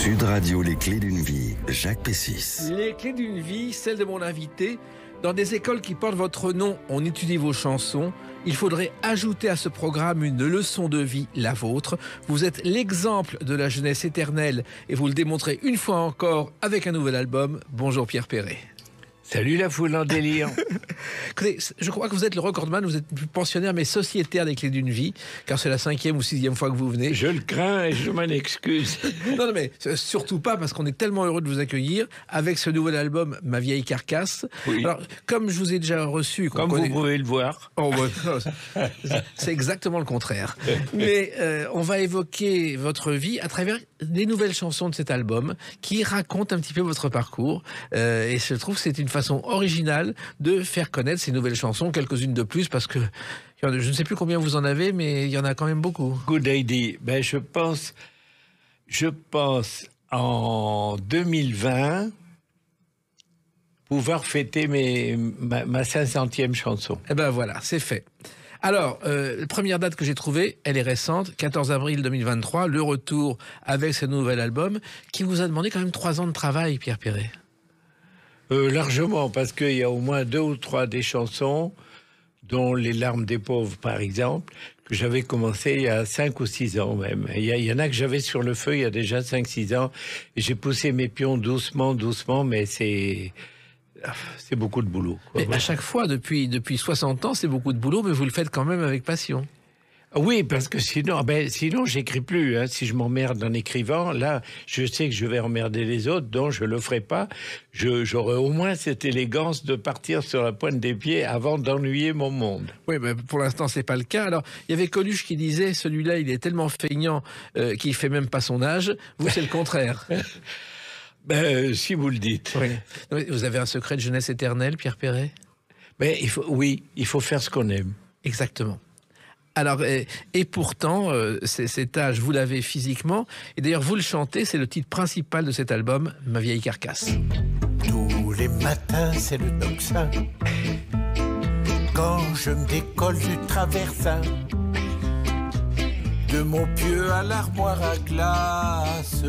Sud Radio, les clés d'une vie, Jacques Pessis. Les clés d'une vie, celle de mon invité. Dans des écoles qui portent votre nom, on étudie vos chansons. Il faudrait ajouter à ce programme une leçon de vie, la vôtre. Vous êtes l'exemple de la jeunesse éternelle et vous le démontrez une fois encore avec un nouvel album. Bonjour Pierre Perret. Salut la foule en délire. Écoutez, je crois que vous êtes le recordman, vous êtes pensionnaire mais sociétaire des clés d'une vie, car c'est la 5e ou 6e fois que vous venez. Je le crains et je m'en excuse. Non, mais surtout pas, parce qu'on est tellement heureux de vous accueillir avec ce nouvel album, Ma vieille carcasse. Oui. Alors, comme je vous ai déjà reçu... Comme vous pouvez le voir. Oh, ouais, c'est exactement le contraire. Mais on va évoquer votre vie à travers des nouvelles chansons de cet album qui racontent un petit peu votre parcours. Et je trouve que c'est une façon originale de faire connaître ces nouvelles chansons, quelques-unes de plus, parce que je ne sais plus combien vous en avez, mais il y en a quand même beaucoup. Good idea. Ben, je pense en 2020 pouvoir fêter ma 500e chanson. Eh ben voilà, c'est fait. Alors, la première date que j'ai trouvée, elle est récente, 14 avril 2023, le retour avec ce nouvel album, qui vous a demandé quand même 3 ans de travail, Pierre Perret. Largement, parce qu'il y a au moins 2 ou 3 des chansons, dont Les larmes des pauvres, par exemple, que j'avais commencé il y a 5 ou 6 ans même. Il y en a que j'avais sur le feu il y a déjà 5-6 ans, et j'ai poussé mes pions doucement, mais c'est beaucoup de boulot. Mais à chaque fois, depuis 60 ans, c'est beaucoup de boulot, mais vous le faites quand même avec passion. Oui, parce que sinon j'écris plus. Hein. Si je m'emmerde en écrivant, là, je sais que je vais emmerder les autres, donc je le ferai pas. J'aurai au moins cette élégance de partir sur la pointe des pieds avant d'ennuyer mon monde. Oui, mais pour l'instant, c'est pas le cas. Alors, il y avait Coluche qui disait, celui-là, il est tellement feignant qu'il fait même pas son âge. Vous, c'est le contraire. Si vous le dites. Oui. Vous avez un secret de jeunesse éternelle, Pierre Perret ? Il faut faire ce qu'on aime. Exactement. Alors, et pourtant, cet âge, vous l'avez physiquement. Et d'ailleurs, vous le chantez, c'est le titre principal de cet album, Ma vieille carcasse. Tous les matins, c'est le tocsin. Quand je me décolle du traversin, de mon pieu à l'armoire à glace,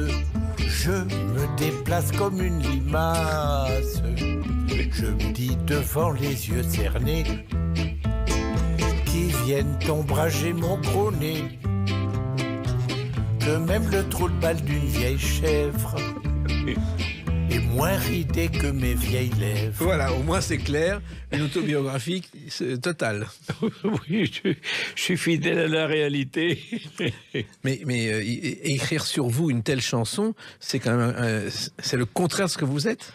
je me déplace comme une limace. Je me dis devant les yeux cernés, qui viennent ombrager mon gros nez, que même le trou de balle d'une vieille chèvre est moins ridé que mes vieilles lèvres. Voilà, au moins c'est clair, une autobiographie totale. Oui, je suis fidèle à la réalité. mais écrire sur vous une telle chanson, c'est quand même c'est le contraire de ce que vous êtes.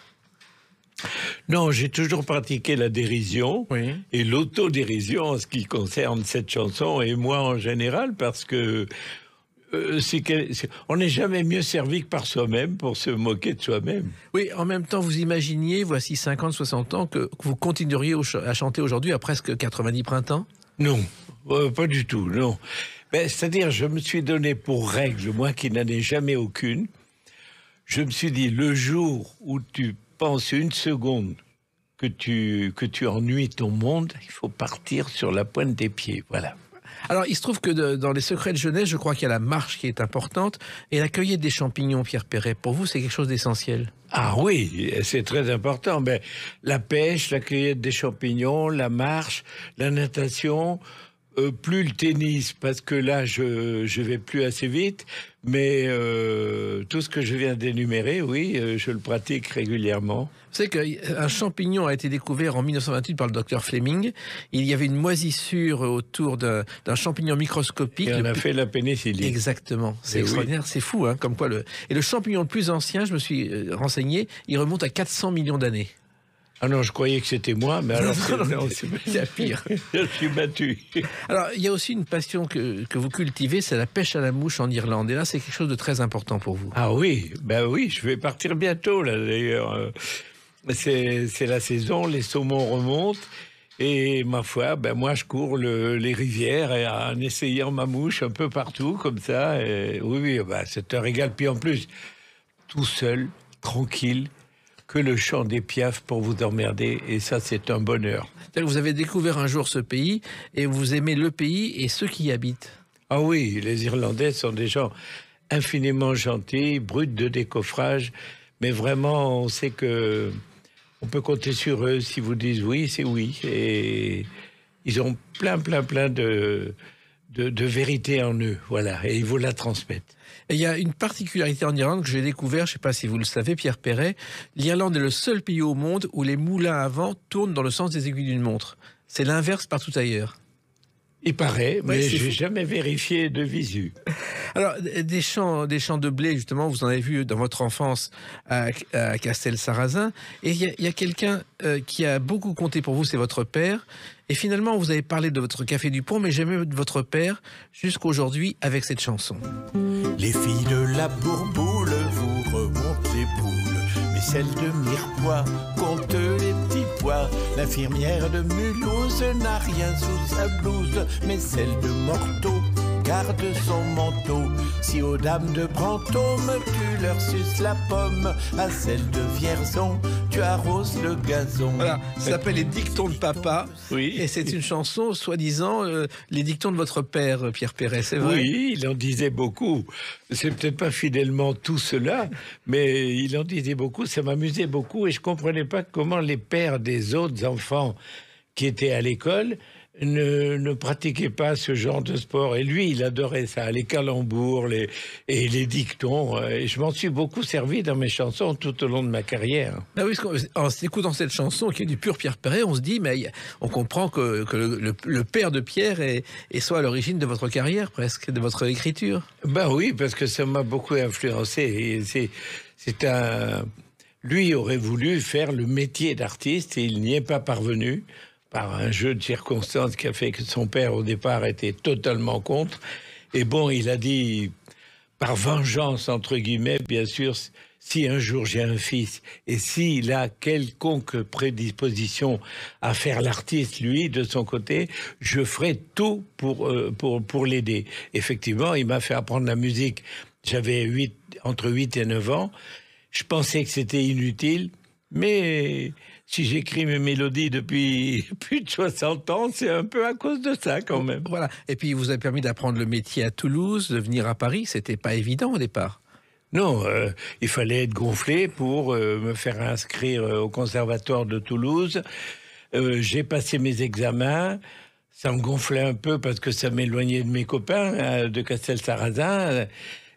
Non, j'ai toujours pratiqué la dérision et l'autodérision en ce qui concerne cette chanson et moi en général, parce que on n'est jamais mieux servi que par soi-même pour se moquer de soi-même. Oui, en même temps, vous imaginiez, voici 50, 60 ans, que vous continueriez à chanter aujourd'hui à presque 90 printemps ? Non, pas du tout, non. C'est-à-dire, je me suis donné pour règle, moi qui n'en ai jamais aucune, je me suis dit, le jour où tu penses une seconde que tu ennuies ton monde, il faut partir sur la pointe des pieds, voilà. Alors, il se trouve que dans les secrets de jeunesse, je crois qu'il y a la marche qui est importante et la cueillette des champignons, Pierre Perret. Pour vous, c'est quelque chose d'essentiel. Ah oui, c'est très important. La pêche, la cueillette des champignons, la marche, la natation, plus le tennis, parce que là, je vais plus assez vite, mais tout ce que je viens d'énumérer, oui, je le pratique régulièrement. Vous savez qu'un champignon a été découvert en 1928 par le docteur Fleming. Il y avait une moisissure autour d'un champignon microscopique. Et on a fait la pénicilline. Exactement. C'est extraordinaire, c'est fou, hein, comme quoi Et le champignon le plus ancien, je me suis renseigné, il remonte à 400 millions d'années. Ah non, je croyais que c'était moi, mais alors c'est pire. Je suis battu. Alors, il y a aussi une passion que vous cultivez, c'est la pêche à la mouche en Irlande. Et là, c'est quelque chose de très important pour vous. Ah oui, oui, je vais partir bientôt, là, d'ailleurs. C'est la saison, les saumons remontent. Et ma foi, moi, je cours les rivières en essayant ma mouche un peu partout, comme ça. Et oui, c'est un régal. Puis en plus, tout seul, tranquille, que le chant des piafs pour vous emmerder, et ça, c'est un bonheur. Vous avez découvert un jour ce pays, et vous aimez le pays et ceux qui y habitent. Ah oui, les Irlandais sont des gens infiniment gentils, brut de décoffrage, mais vraiment, on sait que on peut compter sur eux. Si vous disent oui, c'est oui. Et ils ont plein de vérité en eux, voilà, et ils vous la transmettent. Et il y a une particularité en Irlande que j'ai découvert, je ne sais pas si vous le savez, Pierre Perret, l'Irlande est le seul pays au monde où les moulins à vent tournent dans le sens des aiguilles d'une montre. C'est l'inverse partout ailleurs. Il paraît, mais ouais, je n'ai jamais vérifié de visu. Alors, des champs de blé, justement, vous en avez vu dans votre enfance à Castel-Sarrazin. Et il y a quelqu'un qui a beaucoup compté pour vous, c'est votre père. Et finalement, vous avez parlé de votre café du pont, mais jamais de votre père, jusqu'aujourd'hui, avec cette chanson. Les filles de la Bourboule vous remontent les poules, mais celle de Mirepoix compte les petits pois. L'infirmière de Mulhouse n'a rien sous sa blouse, mais celle de Morteau garde son manteau. Si aux dames de Brantôme tu leur suces la pomme, à celle de Vierzon tu arroses le gazon. Voilà, ça s'appelle les dictons de papa. Oui. Et c'est une chanson, soi-disant, les dictons de votre père, Pierre Perret, c'est vrai? Oui, il en disait beaucoup. C'est peut-être pas fidèlement tout cela, mais il en disait beaucoup. Ça m'amusait beaucoup et je comprenais pas comment les pères des autres enfants qui étaient à l'école ne pratiquaient pas ce genre de sport. Et lui, il adorait ça, les calembours, les dictons. Et je m'en suis beaucoup servi dans mes chansons tout au long de ma carrière. Ah oui, en écoutant cette chanson qui est du pur Pierre Perret, on se dit, mais on comprend que le père de Pierre est soit à l'origine de votre carrière presque, de votre écriture. Ben oui, parce que ça m'a beaucoup influencé. Et lui aurait voulu faire le métier d'artiste et il n'y est pas parvenu, par un jeu de circonstances qui a fait que son père, au départ, était totalement contre. Et bon, il a dit, par vengeance, entre guillemets, bien sûr, si un jour j'ai un fils, et s'il a quelconque prédisposition à faire l'artiste, lui, de son côté, je ferai tout pour l'aider. Effectivement, il m'a fait apprendre la musique. J'avais entre 8 et 9 ans. Je pensais que c'était inutile, mais si j'écris mes mélodies depuis plus de 60 ans, c'est un peu à cause de ça quand même. Voilà. Et puis, il vous a permis d'apprendre le métier à Toulouse, de venir à Paris. C'était pas évident au départ. Non, il fallait être gonflé pour me faire inscrire au conservatoire de Toulouse. J'ai passé mes examens. Ça me gonflait un peu parce que ça m'éloignait de mes copains de Castel-Sarrazin.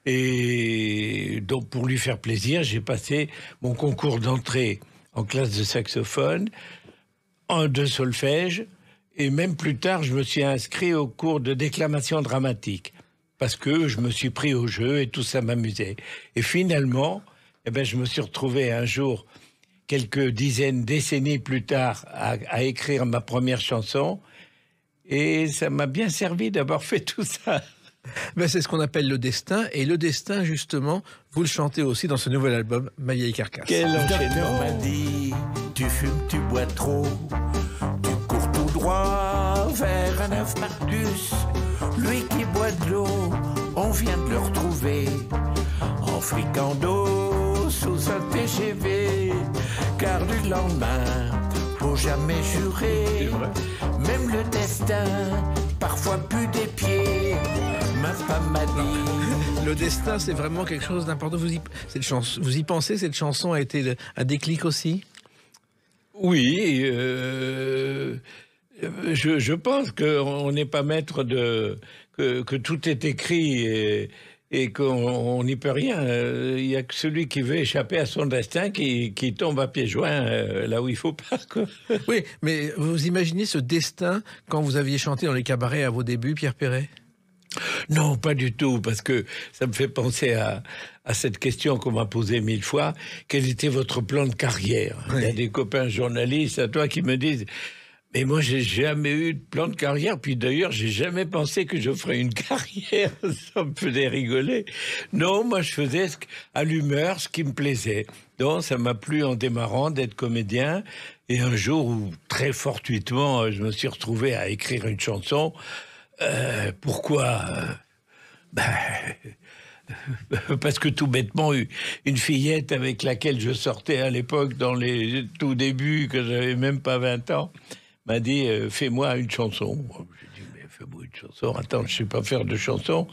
Et donc, pour lui faire plaisir, j'ai passé mon concours d'entrée en classe de saxophone, de solfège, et même plus tard, je me suis inscrit au cours de déclamation dramatique, parce que je me suis pris au jeu et tout ça m'amusait. Et finalement, je me suis retrouvé un jour, quelques décennies plus tard, à écrire ma première chanson, et ça m'a bien servi d'avoir fait tout ça. C'est ce qu'on appelle le destin, et le destin, justement, vous le chantez aussi dans ce nouvel album, Ma vieille carcasse. Quel Le docteur enchaînement. m'a dit, tu fumes, tu bois trop, tu cours tout droit vers un œuf Marcus. Lui qui boit de l'eau, on vient de le retrouver en fricando sous un TGV. Car du lendemain, faut jamais jurer, même le destin, parfois pue des pieds. Ma femme m'a dit. Le destin, c'est vraiment quelque chose d'important. Vous y pensez, cette chanson a été un déclic aussi? Oui, je pense qu'on n'est pas maître que tout est écrit et qu'on n'y peut rien. Il n'y a que celui qui veut échapper à son destin qui tombe à pieds joints là où il ne faut pas, quoi. Oui, mais vous imaginez ce destin quand vous aviez chanté dans les cabarets à vos débuts, Pierre Perret? Non, pas du tout, parce que ça me fait penser à cette question qu'on m'a posée 1000 fois. Quel était votre plan de carrière? Oui. Il y a des copains journalistes à toi qui me disent « Mais moi, j'ai jamais eu de plan de carrière, puis d'ailleurs, j'ai jamais pensé que je ferais une carrière. » Ça me faisait rigoler. Non, moi, je faisais à l'humeur ce qui me plaisait. Donc, ça m'a plu en démarrant d'être comédien. Et un jour où, très fortuitement, je me suis retrouvé à écrire une chanson. Pourquoi parce que tout bêtement, une fillette avec laquelle je sortais à l'époque dans les tout débuts, que j'avais même pas 20 ans, m'a dit fais-moi une chanson. J'ai dit mais fais-moi une chanson. Attends, je sais pas faire de chanson.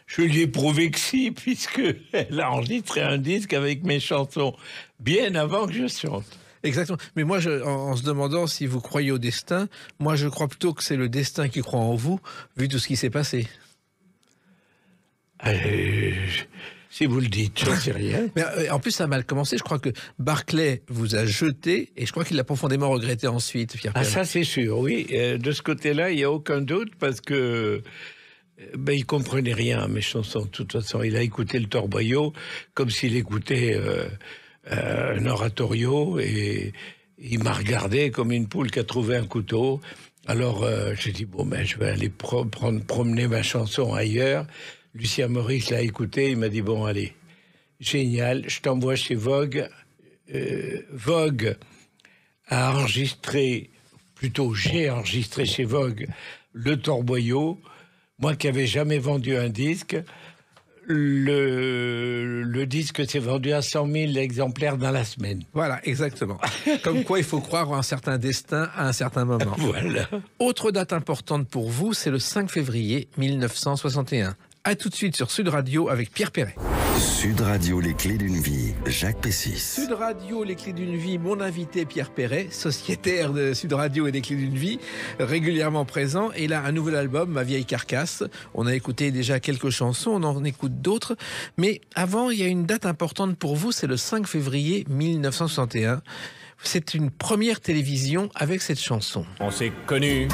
Je lui ai prouvé que si, puisqu'elle a enregistré un disque avec mes chansons bien avant que je chante. Exactement. Mais moi, en se demandant si vous croyez au destin, moi, je crois plutôt que c'est le destin qui croit en vous, vu tout ce qui s'est passé. Si vous le dites, j'en sais rien. Mais en plus, ça a mal commencé. Je crois que Barclay vous a jeté et je crois qu'il l'a profondément regretté ensuite, Pierre Perret. Ah, ça, c'est sûr, oui. De ce côté-là, il n'y a aucun doute parce que il comprenait rien à mes chansons. De toute façon, il a écouté le Torboyau comme s'il écoutait un oratorio et il m'a regardé comme une poule qui a trouvé un couteau. Alors, j'ai dit, bon, je vais aller promener ma chanson ailleurs. Lucien Maurice l'a écouté, il m'a dit, bon, allez, génial, je t'envoie chez Vogue. Vogue a enregistré, plutôt j'ai enregistré chez Vogue le Torboyau, moi qui n'avais jamais vendu un disque. Le disque s'est vendu à 100 000 exemplaires dans la semaine. Voilà, exactement. Comme quoi, il faut croire en un certain destin à un certain moment. Voilà. Autre date importante pour vous, c'est le 5 février 1961. A tout de suite sur Sud Radio avec Pierre Perret. Sud Radio, les clés d'une vie, Jacques Pessis. Sud Radio, les clés d'une vie, mon invité Pierre Perret, sociétaire de Sud Radio et des clés d'une vie, régulièrement présent. Et là, un nouvel album, Ma vieille carcasse. On a écouté déjà quelques chansons, on en écoute d'autres. Mais avant, il y a une date importante pour vous, c'est le 5 février 1961. C'est une première télévision avec cette chanson. On s'est connus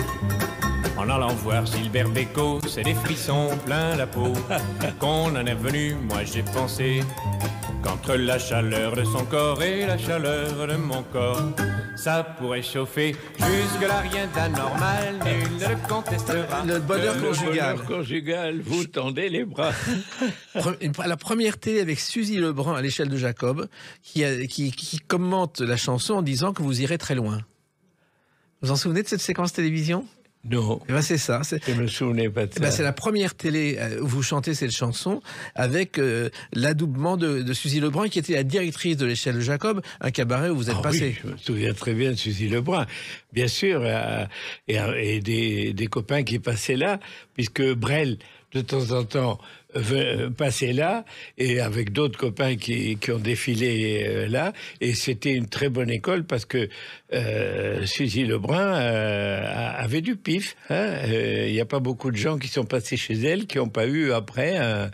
en allant voir Gilbert Bécaud, c'est des frissons plein la peau. Qu'on en est venu, moi j'ai pensé qu'entre la chaleur de son corps et la chaleur de mon corps, ça pourrait chauffer. Jusque-là, rien d'anormal, nul ne le contestera. Le bonheur conjugal. Le bonheur conjugal, vous tendez les bras. La première télé avec Suzy Lebrun à l'échelle de Jacob, qui commente la chanson en disant que vous irez très loin. Vous en souvenez de cette séquence télévision ? Non. Eh ben c'est ça. Je me souvenais pas de ça. Ben c'est la première télé où vous chantez cette chanson avec l'adoubement de Suzy Lebrun, qui était la directrice de l'échelle de Jacob, un cabaret où vous êtes passé. Oui, je me souviens très bien de Suzy Lebrun, bien sûr, et des copains qui passaient là, puisque Brel, de temps en temps, passait là, et avec d'autres copains qui ont défilé là, et c'était une très bonne école parce que Suzy Lebrun avait du pif. Il n'y a pas beaucoup de gens qui sont passés chez elle qui n'ont pas eu après un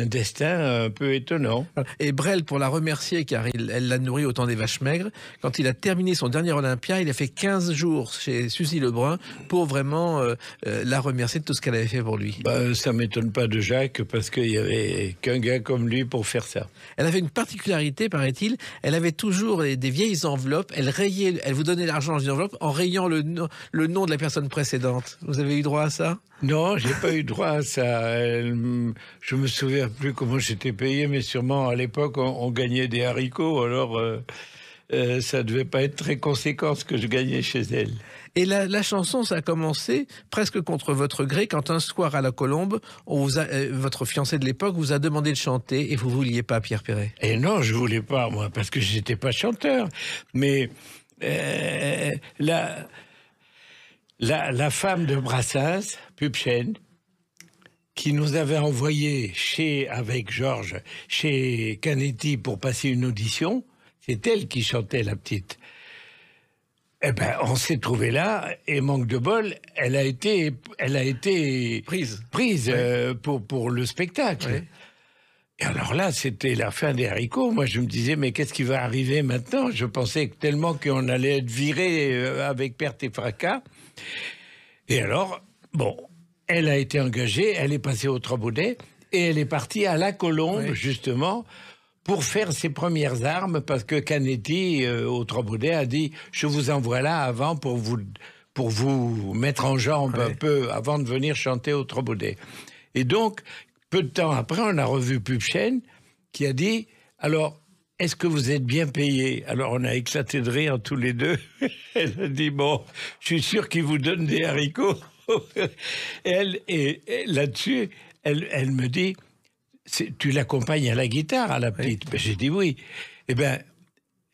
destin un peu étonnant. Et Brel, pour la remercier, car elle l'a nourri au temps des vaches maigres, quand il a terminé son dernier Olympia, il a fait 15 jours chez Suzy Lebrun pour vraiment la remercier de tout ce qu'elle avait fait pour lui. Ça ne m'étonne pas de Jacques, parce qu'il n'y avait qu'un gars comme lui pour faire ça. Elle avait une particularité, paraît-il, elle avait toujours des vieilles enveloppes, elle vous donnait l'argent dans une enveloppe en rayant le nom de la personne précédente. Vous avez eu droit à ça ? Non, j'ai pas eu droit à ça. Je me souviens plus comment j'étais payé, mais sûrement à l'époque on gagnait des haricots, alors ça devait pas être très conséquent ce que je gagnais chez elle. Et la chanson, ça a commencé presque contre votre gré, quand un soir à la Colombe, votre fiancé de l'époque vous a demandé de chanter et vous vouliez pas, Pierre Perret. Et non, je voulais pas, moi, parce que j'étais pas chanteur. Mais la femme de Brassens, Pupchen, qui nous avait envoyé avec Georges chez Canetti pour passer une audition, c'est elle qui chantait, la petite. Eh ben, on s'est trouvé là, et manque de bol, elle a été prise pour le spectacle. Oui. Et alors là, c'était la fin des haricots. Moi, je me disais, mais qu'est-ce qui va arriver maintenant ? Je pensais tellement qu'on allait être viré avec perte et fracas. Et alors, bon, elle a été engagée, elle est passée au Trabaudet, et elle est partie à la Colombe, justement, pour faire ses premières armes, parce que Canetti, au Trabaudet, a dit « Je vous envoie là avant pour vous mettre en jambe un peu, avant de venir chanter au Trabaudet. » Et donc, peu de temps après, on a revu Pupchen, qui a dit « Alors, est-ce que vous êtes bien payé ?» Alors, on a éclaté de rire tous les deux. Elle a dit « Bon, je suis sûr qu'il vous donne des haricots. » Et là-dessus, elle me dit « Tu l'accompagnes à la guitare, à la petite ?» Ben, j'ai dit « Oui. » Eh bien,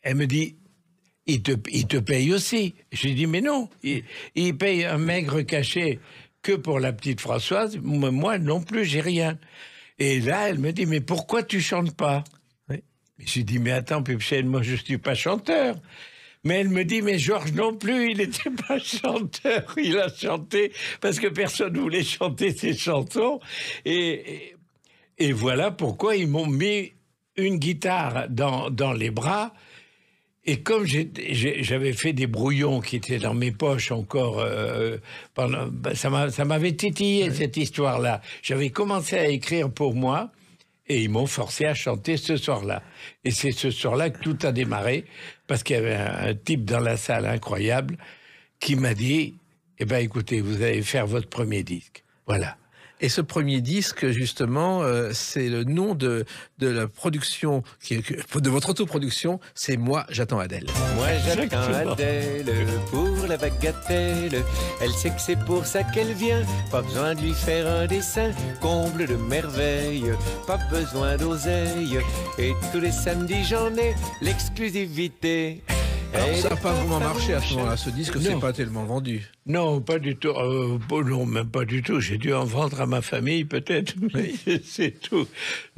elle me dit « Il te paye aussi. » J'ai dit « Mais non, il paye un maigre cachet que pour la petite Françoise. Moi non plus, j'ai rien. » Et là, elle me dit, mais pourquoi tu chantes pas? Oui. J'ai dit, mais attends, Pupchen, moi je suis pas chanteur. Mais elle me dit, mais Georges non plus, il n'était pas chanteur. Il a chanté parce que personne ne voulait chanter ses chansons. Et voilà pourquoi ils m'ont mis une guitare dans les bras. Et comme j'avais fait des brouillons qui étaient dans mes poches encore, ça m'avait titillé cette histoire-là. J'avais commencé à écrire pour moi et ils m'ont forcé à chanter ce soir-là. Et c'est ce soir-là que tout a démarré parce qu'il y avait un type dans la salle incroyable qui m'a dit « Eh bien écoutez, vous allez faire votre premier disque. » Voilà. Et ce premier disque, justement, c'est le nom de la production, de votre autoproduction, c'est Moi, j'attends Adèle. Moi, j'attends Adèle pour la bagatelle. Elle sait que c'est pour ça qu'elle vient. Pas besoin de lui faire un dessin, comble de merveille. Pas besoin d'oseille. Et tous les samedis, j'en ai l'exclusivité. Alors, ça n'a pas vraiment marché à ce moment-là, ce disque, c'est pas tellement vendu. Non, pas du tout. Non, même pas du tout. J'ai dû en vendre à ma famille, peut-être, mais c'est tout.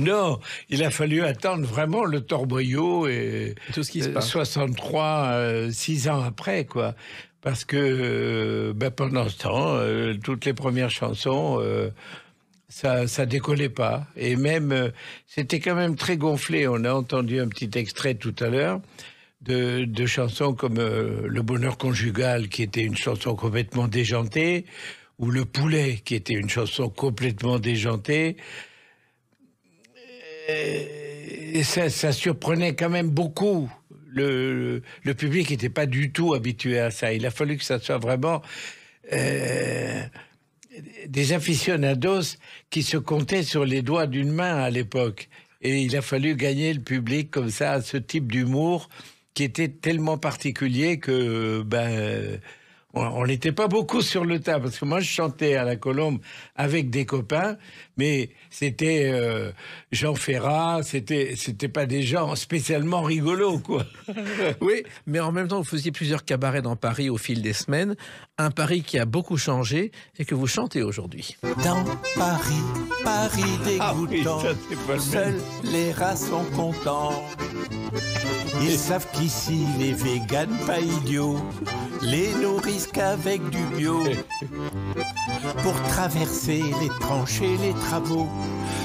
Non, il a fallu attendre vraiment le torboyau et tout ce qui se passe. 63, 6 ans après, quoi. Parce que pendant ce temps, toutes les premières chansons, ça décollait pas. Et même, c'était quand même très gonflé. On a entendu un petit extrait tout à l'heure. De chansons comme Le Bonheur Conjugal, qui était une chanson complètement déjantée, ou Le Poulet, qui était une chanson complètement déjantée. Et ça surprenait quand même beaucoup. Le public n'était pas du tout habitué à ça. Il a fallu que ça soit vraiment des aficionados qui se comptaient sur les doigts d'une main à l'époque. Et il a fallu gagner le public comme ça, à ce type d'humour qui était tellement particulier que on n'était pas beaucoup sur le tas, parce que moi je chantais à la Colombe avec des copains, mais c'était Jean Ferrat, c'était pas des gens spécialement rigolos, quoi. Oui, mais en même temps vous faisiez plusieurs cabarets dans Paris au fil des semaines, un Paris qui a beaucoup changé et que vous chantez aujourd'hui. Dans Paris dégoûtant, ça, c'est pas le seuls les rats sont contents. Ils savent qu'ici les véganes pas idiots les nourrissent qu'avec du bio. Pour traverser les tranchées, les travaux,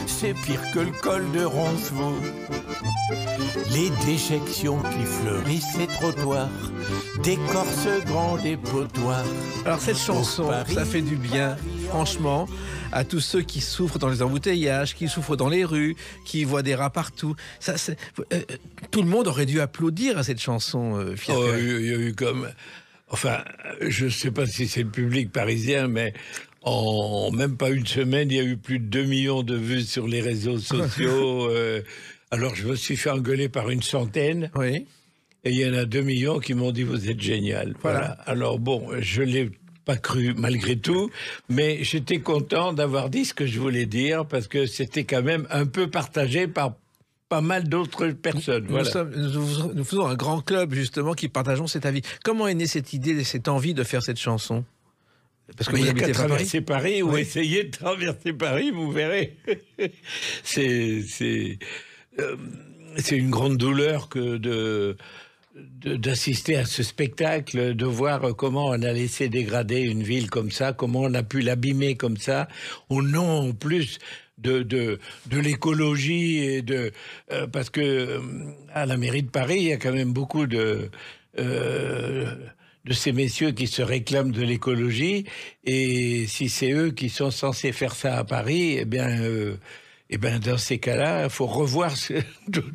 c'est pire que le col de Roncevaux. Les déjections qui fleurissent les trottoirs, d'écorce grand dépotoirs. Alors cette chanson, ça fait du bien, franchement, à tous ceux qui souffrent dans les embouteillages, qui souffrent dans les rues, qui voient des rats partout. Tout le monde aurait dû applaudir à cette chanson, Pierre. Oh, il y a eu comme... Enfin, je ne sais pas si c'est le public parisien, mais en même pas une semaine, il y a eu plus de 2 millions de vues sur les réseaux sociaux. Alors, je me suis fait engueuler par une centaine. Oui. Et il y en a 2 millions qui m'ont dit « Vous êtes génial ». Voilà. Alors, bon, je ne l'ai pas cru malgré tout, mais j'étais content d'avoir dit ce que je voulais dire, parce que c'était quand même un peu partagé par pas mal d'autres personnes. Voilà. Nous faisons un grand club, justement, qui partageons cet avis. Comment est née cette idée, cette envie de faire cette chanson? Parce que vous habitez qu'à traverser Paris, ou essayez de traverser Paris, vous verrez. C'est une grande douleur que d'assister à ce spectacle, de voir comment on a laissé dégrader une ville comme ça, comment on a pu l'abîmer comme ça, au nom en plus de l'écologie et parce que à la mairie de Paris, il y a quand même beaucoup de ces messieurs qui se réclament de l'écologie, et si c'est eux qui sont censés faire ça à Paris, eh bien dans ces cas-là, il faut revoir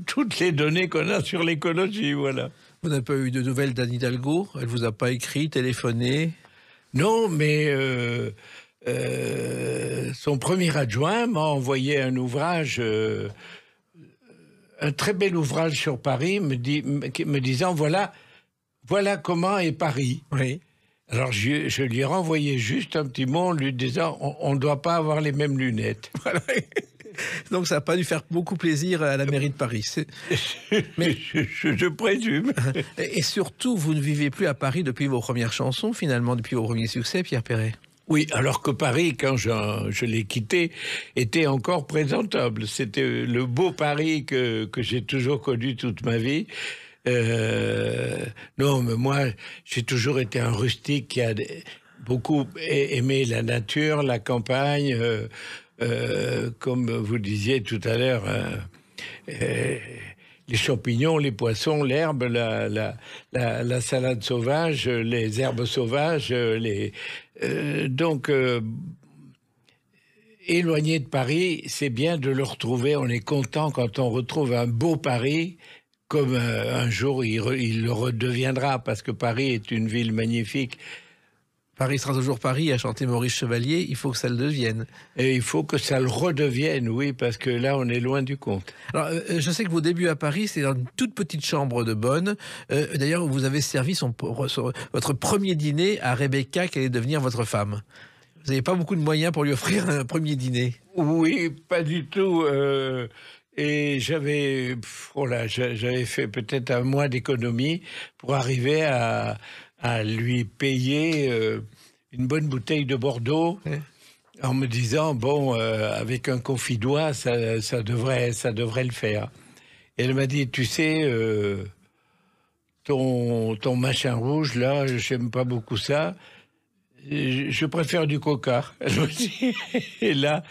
toutes les données qu'on a sur l'écologie, voilà. Vous n'avez pas eu de nouvelles d'Anne Hidalgo? Elle vous a pas écrit, téléphoné? Non, mais son premier adjoint m'a envoyé un ouvrage, un très bel ouvrage sur Paris, me disant voilà comment est Paris. Oui. Alors je lui ai renvoyé juste un petit mot en lui disant on ne doit pas avoir les mêmes lunettes. Voilà. Donc ça n'a pas dû faire beaucoup plaisir à la mairie de Paris. Mais je présume. Et surtout, vous ne vivez plus à Paris depuis vos premières chansons, finalement, depuis vos premiers succès, Pierre Perret. Oui, alors que Paris, quand je l'ai quitté, était encore présentable. C'était le beau Paris que j'ai toujours connu toute ma vie. Non, mais moi, j'ai toujours été un rustique qui a beaucoup aimé la nature, la campagne, comme vous disiez tout à l'heure, les champignons, les poissons, l'herbe, la salade sauvage, les herbes sauvages, donc éloigné de Paris, c'est bien de le retrouver. On est content quand on retrouve un beau Paris, comme un jour il le redeviendra, parce que Paris est une ville magnifique. Paris sera toujours Paris, a chanté Maurice Chevalier, il faut que ça le devienne. Et il faut que ça le redevienne, oui, parce que là, on est loin du compte. Alors, je sais que vos débuts à Paris, c'est dans une toute petite chambre de bonne. D'ailleurs, vous avez servi votre premier dîner à Rebecca, qui allait devenir votre femme. Vous n'avez pas beaucoup de moyens pour lui offrir un premier dîner. Oui, pas du tout. Et j'avais fait peut-être un mois d'économie pour arriver à lui payer une bonne bouteille de Bordeaux, en me disant, bon, avec un confidois, ça devrait le faire. Et elle m'a dit, tu sais, ton machin rouge, là, j'aime pas beaucoup ça. Je préfère du coca. Elle me dit. Et là,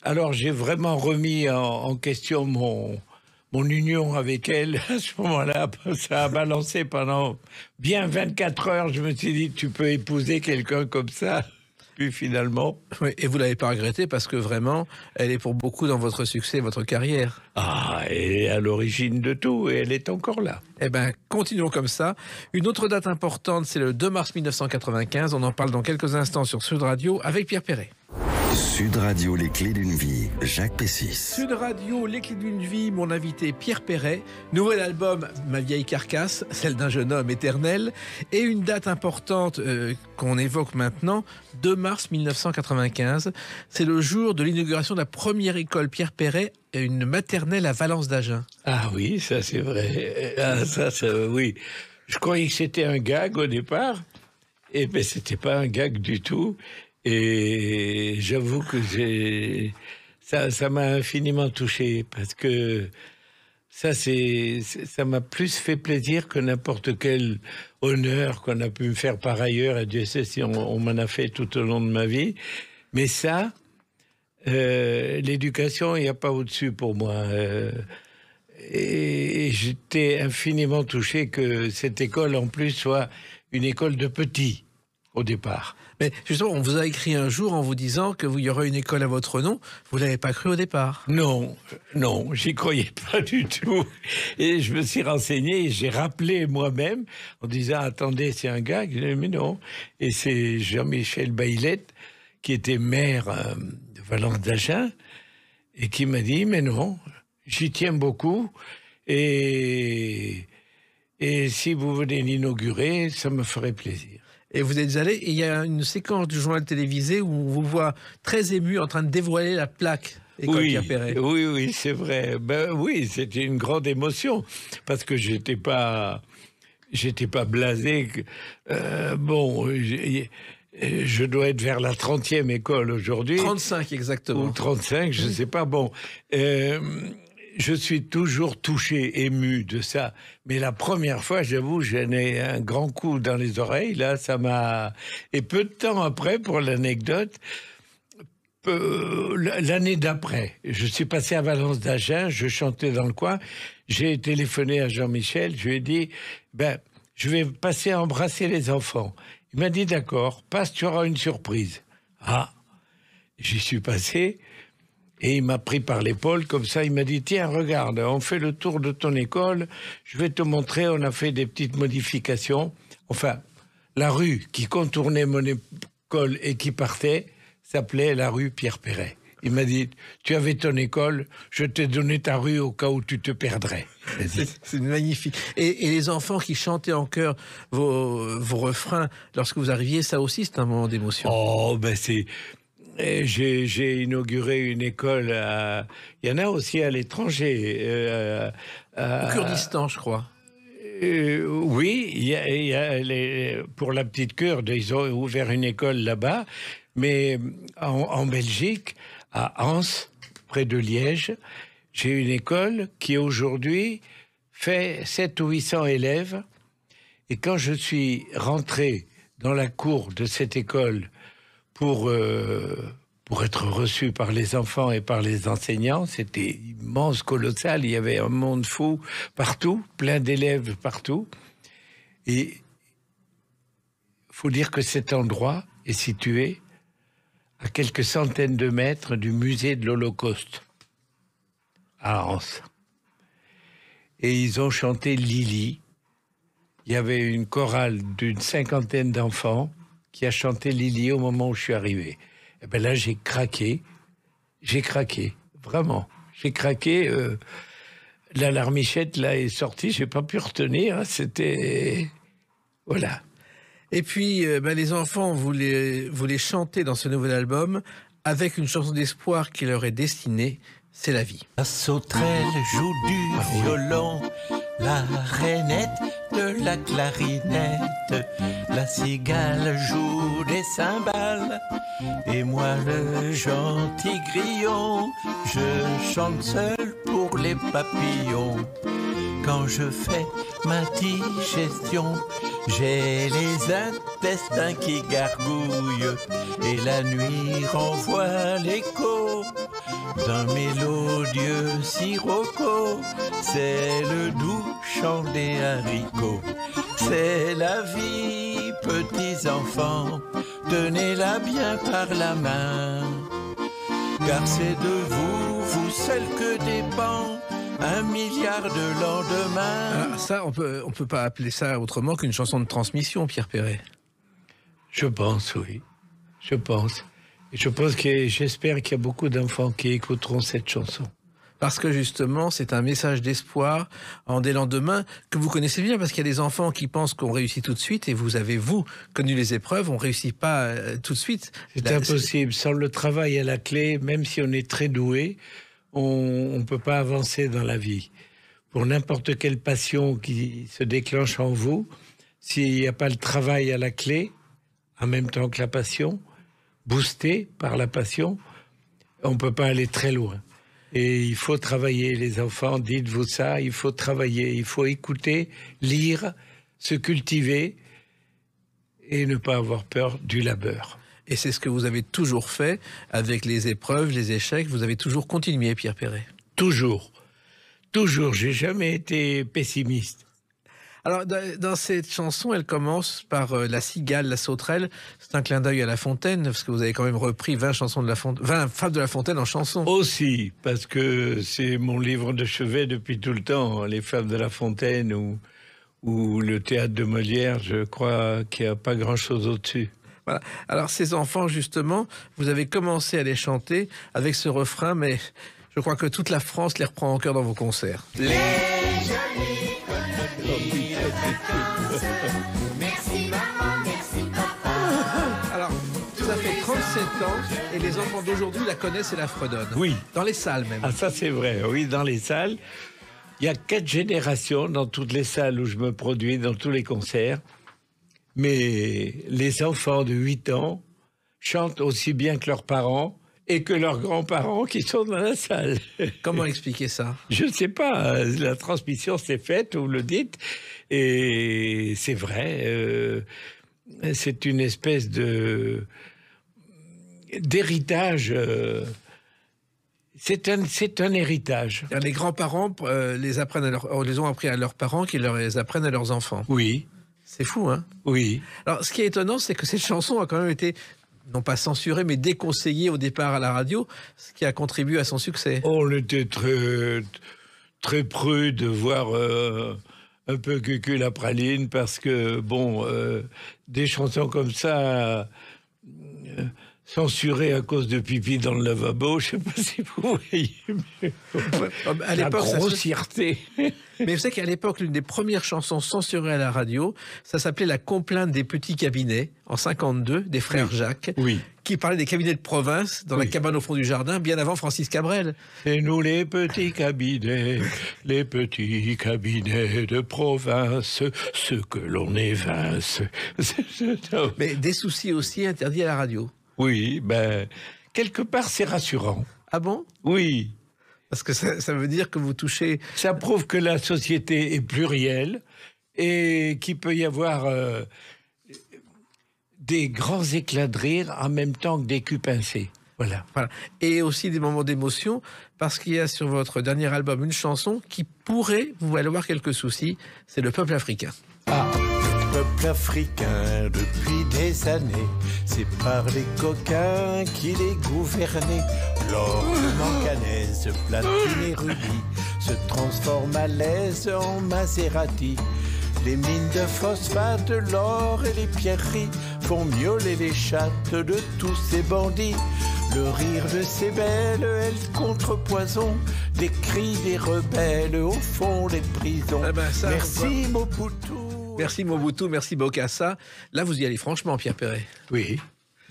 alors j'ai vraiment remis en question mon union avec elle. À ce moment-là, ça a balancé pendant bien 24 heures. Je me suis dit, tu peux épouser quelqu'un comme ça. Puis finalement... Oui, et vous ne l'avez pas regretté parce que vraiment, elle est pour beaucoup dans votre succès, votre carrière. Ah, elle est à l'origine de tout et elle est encore là. Eh bien, continuons comme ça. Une autre date importante, c'est le 2 mars 1995. On en parle dans quelques instants sur Sud Radio avec Pierre Perret. Sud Radio, les clés d'une vie, Jacques Pessis. Sud Radio, les clés d'une vie, mon invité Pierre Perret. Nouvel album, Ma vieille carcasse, celle d'un jeune homme éternel. Et une date importante qu'on évoque maintenant, 2 mars 1995. C'est le jour de l'inauguration de la première école Pierre Perret, une maternelle à Valence d'Agen. Ah oui, ça c'est vrai. Ah, ça, oui. Je croyais que c'était un gag au départ. Et bien, c'était pas un gag du tout. Et j'avoue que ça m'a infiniment touché parce que ça m'a plus fait plaisir que n'importe quel honneur qu'on a pu me faire par ailleurs. Et Dieu sait si on m'en a fait tout au long de ma vie. Mais ça, l'éducation, il n'y a pas au-dessus pour moi. Et j'étais infiniment touché que cette école, en plus, soit une école de petits au départ. Mais justement, on vous a écrit un jour en vous disant qu'il y aurait une école à votre nom. Vous ne l'avez pas cru au départ? Non, j'y croyais pas du tout. Et je me suis renseigné et j'ai rappelé moi-même en disant, attendez, c'est un gag. Mais non. Et c'est Jean-Michel Baillet, qui était maire de Valence d'Agen, et qui m'a dit, mais non, j'y tiens beaucoup. Et si vous venez l'inaugurer, ça me ferait plaisir. Et vous êtes allé, et il y a une séquence du journal télévisé où on vous voit très ému en train de dévoiler la plaque École Pierre Perret. Oui, c'est vrai. Ben oui, c'était une grande émotion parce que j'étais pas blasé. Je dois être vers la 30e école aujourd'hui. 35 exactement. Ou 35, je ne sais pas. Bon, je suis toujours touché, ému de ça. Mais la première fois, j'avoue, j'en ai un grand coup dans les oreilles. Là, ça m'a... Et peu de temps après, pour l'anecdote, l'année d'après, je suis passé à Valence d'Agen, je chantais dans le coin. J'ai téléphoné à Jean-Michel, je lui ai dit, je vais passer à embrasser les enfants. Il m'a dit, d'accord, passe, tu auras une surprise. Ah, j'y suis passé... Et il m'a pris par l'épaule, comme ça, il m'a dit, tiens, regarde, on fait le tour de ton école, je vais te montrer, on a fait des petites modifications. Enfin, la rue qui contournait mon école et qui partait s'appelait la rue Pierre Perret. Il m'a dit, tu avais ton école, je t'ai donné ta rue au cas où tu te perdrais. C'est magnifique. Et les enfants qui chantaient en chœur vos refrains lorsque vous arriviez, ça aussi, c'est un moment d'émotion. Oh, c'est... J'ai inauguré une école il y en a aussi à l'étranger. Au Kurdistan, je crois. Oui, pour la petite Kurde, ils ont ouvert une école là-bas, mais en Belgique, à Anse, près de Liège, j'ai une école qui aujourd'hui fait 700 ou 800 élèves. Et quand je suis rentré dans la cour de cette école pour être reçu par les enfants et par les enseignants, c'était immense, colossal. Il y avait un monde fou partout, plein d'élèves partout. Et il faut dire que cet endroit est situé à quelques centaines de mètres du musée de l'Holocauste, à Anse. Et ils ont chanté Lili. Il y avait une chorale d'une 50aine d'enfants qui a chanté Lili au moment où je suis arrivé. Et bien là, j'ai craqué, vraiment, j'ai craqué. La larmichette, là, est sortie, j'ai pas pu retenir, hein, c'était... Voilà. Et puis, les enfants, vous les chantez dans ce nouvel album avec une chanson d'espoir qui leur est destinée, c'est la vie. La sauterelle joue du violon, la rainette de la clarinette, la cigale joue des cymbales, et moi le gentil grillon, je chante seul pour les papillons. Quand je fais ma digestion, j'ai les intestins qui gargouillent, et la nuit renvoie l'écho d'un mélodieux sirocco. C'est le doux chant des haricots. C'est la vie, petits enfants, tenez-la bien par la main, car c'est de vous, vous seul que dépend 1 milliard de lendemains. Alors ça, on peut pas appeler ça autrement qu'une chanson de transmission, Pierre Perret. Je pense, oui. Je pense. Et j'espère qu'il y a beaucoup d'enfants qui écouteront cette chanson. Parce que justement, c'est un message d'espoir en des lendemains que vous connaissez bien, parce qu'il y a des enfants qui pensent qu'on réussit tout de suite, et vous avez, vous, connu les épreuves, on réussit pas tout de suite. C'est impossible. Sans le travail à la clé, même si on est très doué, on ne peut pas avancer dans la vie. Pour n'importe quelle passion qui se déclenche en vous, s'il n'y a pas le travail à la clé, en même temps que la passion, boosté par la passion, on ne peut pas aller très loin. Et il faut travailler, les enfants, dites-vous ça, il faut travailler, il faut écouter, lire, se cultiver et ne pas avoir peur du labeur. Et c'est ce que vous avez toujours fait avec les épreuves, les échecs. Vous avez toujours continué, Pierre Perret. Toujours. Toujours. J'ai jamais été pessimiste. Alors, dans cette chanson, elle commence par la cigale, la sauterelle. C'est un clin d'œil à La Fontaine, parce que vous avez quand même repris 20 Fables de La Fontaine en chanson. Aussi, parce que c'est mon livre de chevet depuis tout le temps. Les Fables de La Fontaine ou le théâtre de Molière, je crois qu'il n'y a pas grand-chose au-dessus. Voilà. Alors, ces enfants, justement, vous avez commencé à les chanter avec ce refrain, mais je crois que toute la France les reprend en chœur dans vos concerts. Les jolies colonies de vacances, merci maman, merci papa. Alors, ça fait 37 ans et les enfants d'aujourd'hui la connaissent et la fredonnent. Oui. Dans les salles même. Ah, ça c'est vrai, oui, dans les salles. Il y a 4 générations dans toutes les salles où je me produis, dans tous les concerts. Mais les enfants de 8 ans chantent aussi bien que leurs parents et que leurs grands-parents qui sont dans la salle. Comment expliquer ça? Je ne sais pas, la transmission s'est faite, vous le dites, et c'est vrai, c'est une espèce d'héritage, c'est un héritage. Les grands-parents les ont appris à leurs parents qui les apprennent à leurs enfants. Oui. C'est fou, hein? Oui. Alors, ce qui est étonnant, c'est que cette chanson a quand même été, non pas censurée, mais déconseillée au départ à la radio, ce qui a contribué à son succès. On était très, très prude de voir un peu Cucu la praline, parce que, bon, des chansons comme ça... censuré à cause de pipi dans le lavabo, je ne sais pas si vous voyez, mais à l'époque, la grossièreté. Mais vous savez qu'à l'époque, l'une des premières chansons censurées à la radio, ça s'appelait La complainte des petits cabinets, en 52, des frères Jacques, Oui. qui parlait des cabinets de province dans la cabane au fond du jardin, bien avant Francis Cabrel. C'est nous les petits cabinets de province, ceux que l'on évince. Mais des soucis aussi interdits à la radio. Oui, ben, quelque part, c'est rassurant. Ah bon? Oui. Parce que ça veut dire que vous touchez... Ça prouve que la société est plurielle et qu'il peut y avoir des grands éclats de rire en même temps que des culs pincés. Voilà. Et aussi des moments d'émotion, parce qu'il y a sur votre dernier album une chanson qui pourrait vous valoir quelques soucis, c'est Le Peuple Africain. Le peuple africain, depuis des années, c'est par les coquins qu'il est gouverné. L'or, le manganèse, platine et rubis se transforment à l'aise en Maserati. Les mines de phosphate, l'or et les pierreries font miauler les chattes de tous ces bandits. Le rire de ces belles, elles contrepoison des cris des rebelles au fond des prisons. Eh ben ça, merci Mobutu. Merci Mobutu, merci Bokassa. Là, vous y allez franchement, Pierre Perret. Oui,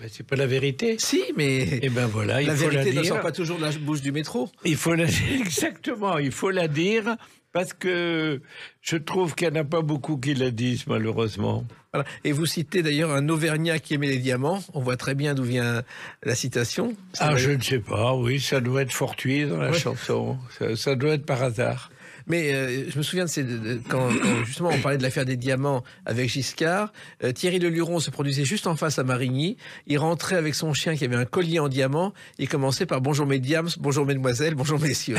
mais c'est pas la vérité. Si, mais Eh ben voilà, il la faut la vérité ne dire. sort pas toujours de la bouche du métro. Il faut la dire, exactement, il faut la dire parce que je trouve qu'il n'y en a pas beaucoup qui la disent, malheureusement. Voilà. Et vous citez d'ailleurs un Auvergnat qui aimait les diamants. On voit très bien d'où vient la citation. Je ne sais pas, oui, ça doit être fortuit dans la chanson. Ça doit être par hasard. Mais je me souviens quand justement on parlait de l'affaire des diamants avec Giscard, Thierry Leluron se produisait juste en face à Marigny. Il rentrait avec son chien qui avait un collier en diamant. Il commençait par « Bonjour mesdames, bonjour mesdemoiselles, bonjour messieurs ».